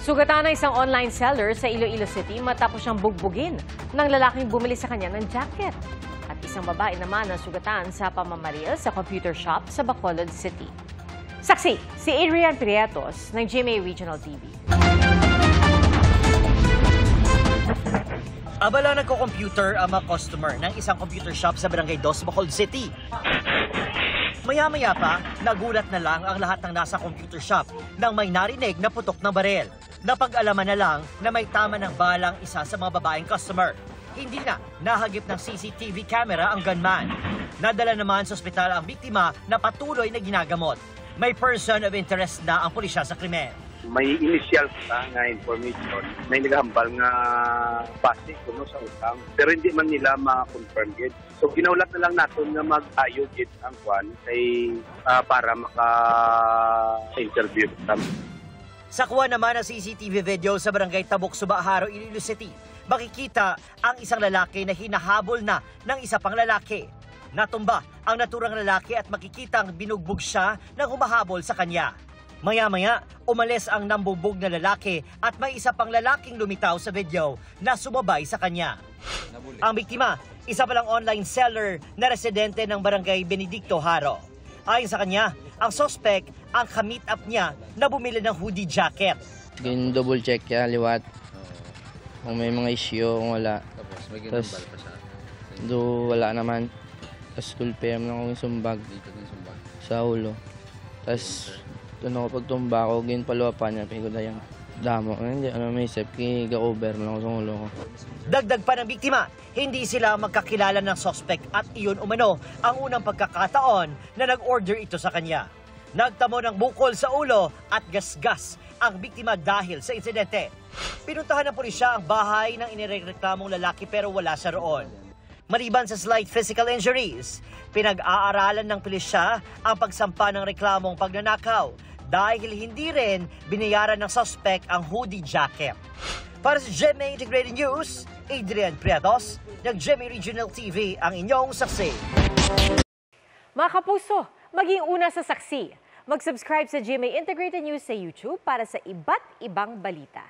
Sugatan ng isang online seller sa Iloilo City matapos siyang bugbugin ng lalaking bumili sa kanya ng jacket. At isang babae naman ang sugatan sa pamamaril sa computer shop sa Bacolod City. Saksi, si Adrian Prietos ng GMA Regional TV. Abala nagko-computer ang mga customer ng isang computer shop sa Barangay 2, Bacolod City. Maya-maya pa, nagulat na lang ang lahat ng nasa computer shop nang may narinig na putok ng baril. Napag-alaman na lang na may tama ng balang isa sa mga babaeng customer. Hindi na nahagip ng CCTV camera ang gunman. Nadala naman sa ospital ang biktima na patuloy na ginagamot. May person of interest na ang pulisya sa krimen. May initial pa nga information, may naghambal nga base kuno sa utang, pero hindi man nila ma-confirm yet. So ginaulat na lang natin na mag-ayo yet ang kwan kay para maka-interview kami. Sa kuha naman ng CCTV video sa Barangay Tabok, Subaharo, Iloilo City, makikita ang isang lalaki na hinahabol na ng isa pang lalaki. Natumba ang naturang lalaki at makikitang binugbog siya ng humahabol sa kanya. Maya-maya, umalis ang nambugbog na lalaki at may isa pang lalaking lumitaw sa video na sumabay sa kanya. Ang biktima, isa palang online seller na residente ng Barangay Benedicto, Haro. Ayon sa kanya, ang suspect ang ka-meet up niya na bumili ng hoodie jacket. Double check niya, liwat. Kung may mga issue, kung wala. Tapos may ginambal pa siya. Wala naman. Tapos full PM lang akong sumbag sa ulo. Tapos doon ako pagtumba ko, ginpalawa pa niya, pingo na yung damo. Hindi, may isip, kiga-over mo lang ako sa ulo ko. Dagdag pa ng biktima, hindi sila magkakilala ng suspect at iyon umano ang unang pagkakataon na nag-order ito sa kanya. Nagtamo ng bukol sa ulo at gasgas ang biktima dahil sa insidente. Pinuntahan ng pulisya ang bahay ng inireklamong lalaki pero wala siya roon. Maliban sa slight physical injuries, pinag-aaralan ng pulisya ang pagsampa ng reklamong pagnanakaw dahil hindi rin binayaran ng suspect ang hoodie jacket. Para sa GMA Integrated News, Adrian Prietos, ng GMA Regional TV ang inyong saksi. Mga kapuso, maging una sa saksi. Mag-subscribe sa GMA Integrated News sa YouTube para sa iba't ibang balita.